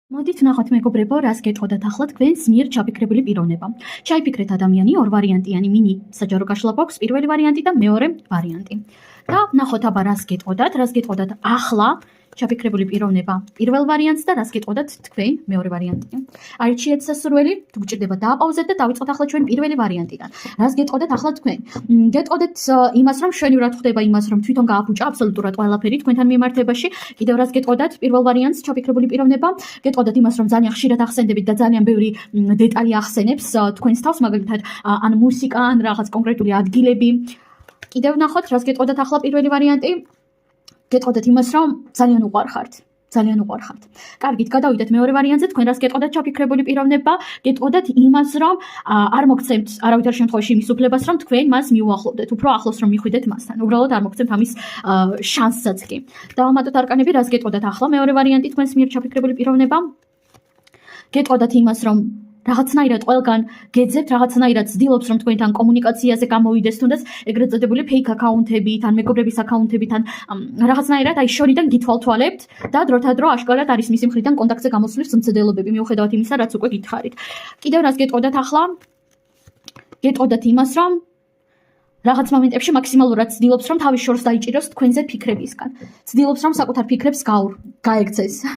მოდით ვნახოთ მეგობრებო, რას გეტყოდათ ახლა თქვენს მიერ ჩაფიქრებული პიროვნება. ჩაიფიქრეთ ადამიანი ორ ვარიანტიანი მინი საჯარო გაშლა გვაქვს, პირველი ვარიანტი და მეორე ვარიანტი. და ვნახოთ აბა რას გეტყოდათ ახლა ჩაფიქრებული პიროვნება პირველ ვარიანტს და რას გეტყოდათ თქვენ მეორე ვარიანტი. არჩიეთ სასურველი, თუ გჭირდება დააპაუზეთ და დავიწყოთ ახლა ჩვენ პირველი ვარიანტიდან. რას გეტყოდათ ახლა თქვენ? გეტყოდეთ იმას, რომ შვენივრად ხდება იმას, რომ თვითონ გააფუჭა აბსოლუტურად ყველაფერი თქვენთან მიმართებაში. კიდევ რას გეტყოდათ პირველ ვარიანტს ჩაფიქრებული პიროვნება? გეტყოდათ იმას, რომ ძალიან ხშირად ახსენდებით და ძალიან ბევრი დეტალი ახსენებს თქვენს თავს, მაგალითად ან მუსიკა, ან რაღაც კონკრეტული ადგილები. კიდევ ვნახოთ, რას გეტყოდათ ახლა პირველი ვარიანტი? გეტყოდათ იმას, რომ ძალიან უყვარხართ. კარგით, გადავიდეთ მეორე ვარიანტზე. თქვენ რას გეტყოდათ ჩაფიქრებული პიროვნება? გეტყოდათ იმას, რომ არ მოგცემთ არავითარ შემთხვევაში იმის უფლებას, რომ თქვენ მას მიუახლოვდეთ, უფრო ახლოს რომ მიხვიდეთ მასთან. უბრალოდ არ მოგცემთ ამის შანსსაც კი. დავამატოთ არკანები, რას გეტყოდათ ახლა მეორე ვარიანტი თქვენს მიერ ჩაფიქრებული პიროვნება? გეტყოდათ იმას, რომ რაღაცნაირად ყველგან გეძებთ, რაღაცნაირად ცდილობს, რომ თქვენთან კომუნიკაციაზე გამოვიდეს, თუნდაც ეგრეთ წოდებული ფეიქ აკაუნტებით, ან მეგობრების აკაუნტებით, ან რაღაცნაირად აი შორიდან გითვალთვალებთ და დროთა დრო აშკარად არის მისი მხრიდან კონტაქტზე გამოსვლის მცდელობები, მიუხედავად იმისა, რაც უკვე გითხარით. კიდევ რას გეტყოდათ ახლა? გეტყოდათ იმას, რომ რაღაც მომენტებში მაქსიმალურად ცდილობს, რომ თავის შორს დაიჭიროს თქვენზე ფიქრებისგან. ცდილობს, რომ საკუთარ ფიქრებს გაეგრძეს.